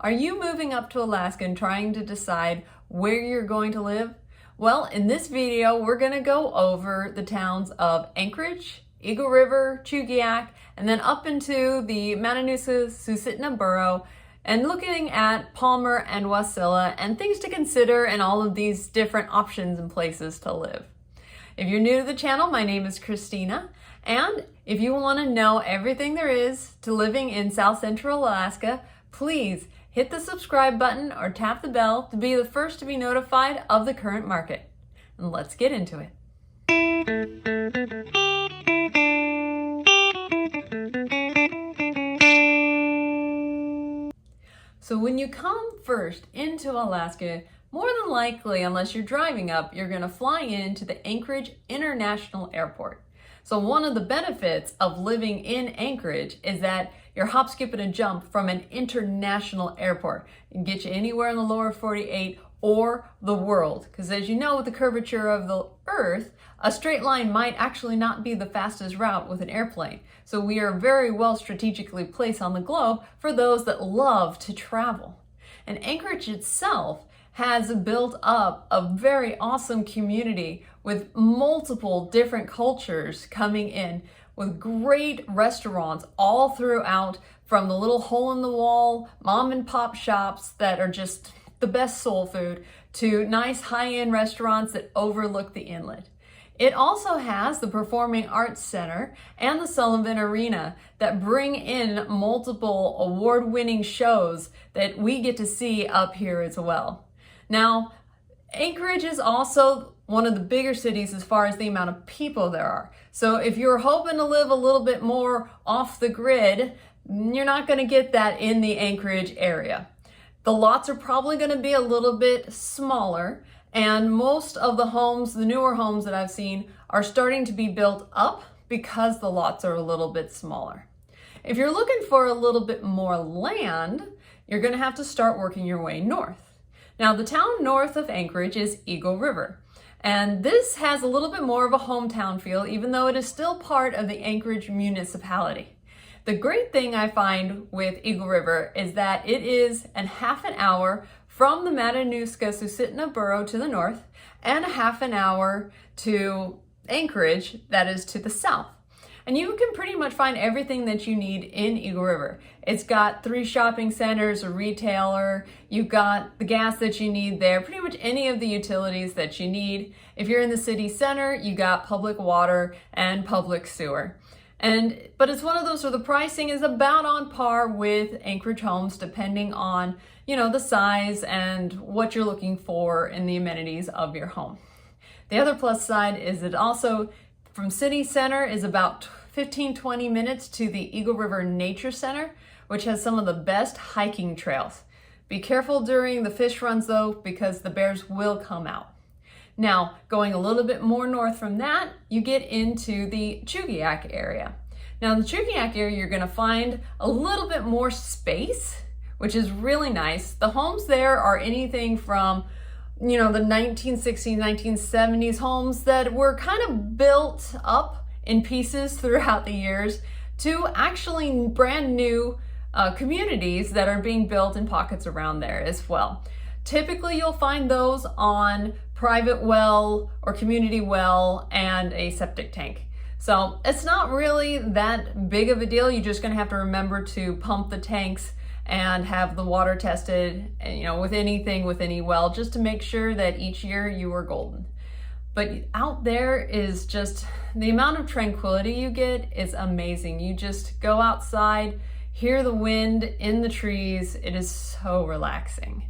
Are you moving up to Alaska and trying to decide where you're going to live? Well, in this video, we're going to go over the towns of Anchorage, Eagle River, Chugiak, and then up into the Matanuska-Susitna borough, and looking at Palmer and Wasilla and things to consider and all of these different options and places to live. If you're new to the channel, my name is Christina, and if you want to know everything there is to living in South Central Alaska, please hit the subscribe button or tap the bell to be the first to be notified of the current market. And let's get into it. So when you come first into Alaska, more than likely, unless you're driving up, you're going to fly into the Anchorage International Airport. So one of the benefits of living in Anchorage is that you're hop, skip, and a jump from an international airport. It can get you anywhere in the lower 48 or the world. Because as you know, with the curvature of the Earth, a straight line might actually not be the fastest route with an airplane. So we are very well strategically placed on the globe for those that love to travel. And Anchorage itself has built up a very awesome community with multiple different cultures coming in, with great restaurants all throughout, from the little hole in the wall mom and pop shops that are just the best soul food to nice high-end restaurants that overlook the inlet. It also has the Performing Arts Center and the Sullivan Arena that bring in multiple award-winning shows that we get to see up here as well. Now, Anchorage is also one of the bigger cities as far as the amount of people there are. So if you're hoping to live a little bit more off the grid, you're not going to get that in the Anchorage area. The lots are probably going to be a little bit smaller, and most of the homes, the newer homes that I've seen, are starting to be built up because the lots are a little bit smaller. If you're looking for a little bit more land, you're going to have to start working your way north. Now, the town north of Anchorage is Eagle River, and this has a little bit more of a hometown feel, even though it is still part of the Anchorage municipality. The great thing I find with Eagle River is that it is a half an hour from the Matanuska-Susitna borough to the north and a half an hour to Anchorage, that is to the south. And you can pretty much find everything that you need in Eagle River. It's got 3 shopping centers, a retailer, you've got the gas that you need there, pretty much any of the utilities that you need. If you're in the city center, you got public water and public sewer. But it's one of those where the pricing is about on par with Anchorage homes, depending on, the size and what you're looking for in the amenities of your home. The other plus side is it also, from city center, is about 15-20 minutes to the Eagle River Nature Center, which has some of the best hiking trails. Be careful during the fish runs though, because the bears will come out. Now, going a little bit more north from that, you get into the Chugiak area. Now, in the Chugiak area, you're going to find a little bit more space, which is really nice. The homes there are anything from the 1960s, 1970s homes that were kind of built up in pieces throughout the years to actually brand new communities that are being built in pockets around there as well. Typically, you'll find those on private well or community well and a septic tank. So it's not really that big of a deal. You're just going to have to remember to pump the tanks and have the water tested, with any well, just to make sure that each year you are golden. But out there is just, the amount of tranquility you get is amazing. You just go outside, hear the wind in the trees. It is so relaxing.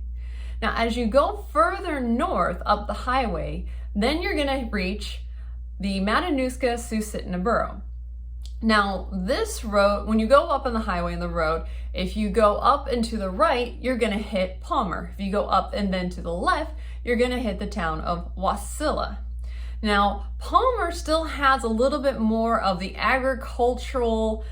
Now, as you go further north up the highway, then you're going to reach the Matanuska-Susitna borough. Now, this road, when you go up on the highway and the road, if you go up and to the right, you're going to hit Palmer. If you go up and then to the left, you're going to hit the town of Wasilla. Now, Palmer still has a little bit more of the agricultural,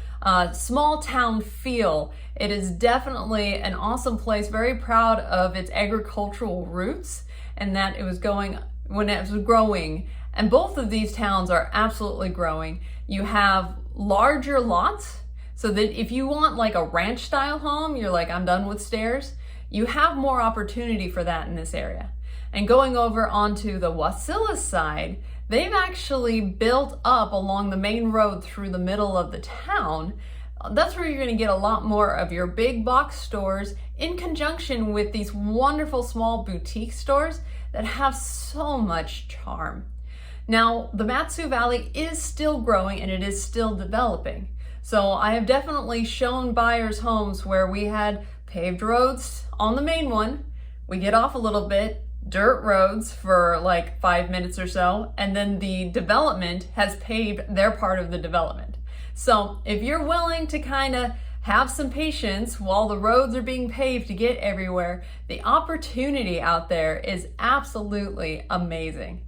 small town feel. It is definitely an awesome place, very proud of its agricultural roots and that it was going when it was growing. And both of these towns are absolutely growing. You have larger lots, so that if you want like a ranch style home, you're like, I'm done with stairs, you have more opportunity for that in this area. And going over onto the Wasilla side, they've actually built up along the main road through the middle of the town. That's where you're going to get a lot more of your big box stores in conjunction with these wonderful small boutique stores that have so much charm. Now, the Mat-Su Valley is still growing and it is still developing. So I have definitely shown buyers homes where we had paved roads on the main one. We get off a little bit, dirt roads for like 5 minutes or so, and then the development has paved their part of the development. So if you're willing to kind of have some patience while the roads are being paved to get everywhere, the opportunity out there is absolutely amazing.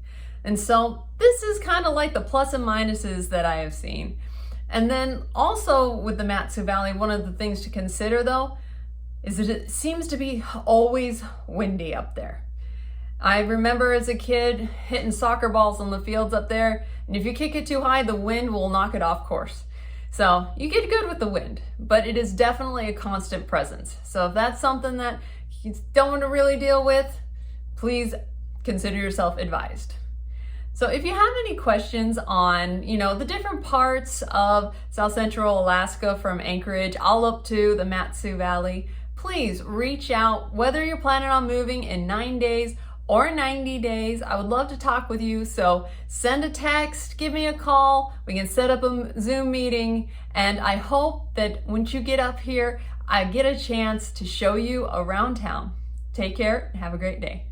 And so this is kind of like the plus and minuses that I have seen. And then also with the Mat-Su Valley, one of the things to consider though, is that it seems to be always windy up there. I remember as a kid hitting soccer balls on the fields up there, and if you kick it too high, the wind will knock it off course. So you get good with the wind, but it is definitely a constant presence. So if that's something that you don't want to really deal with, please consider yourself advised. So if you have any questions on, the different parts of South Central Alaska from Anchorage all up to the Mat-Su Valley, please reach out, whether you're planning on moving in 9 days or 90 days. I would love to talk with you. So send a text, give me a call. We can set up a Zoom meeting. And I hope that once you get up here, I get a chance to show you around town. Take care and have a great day.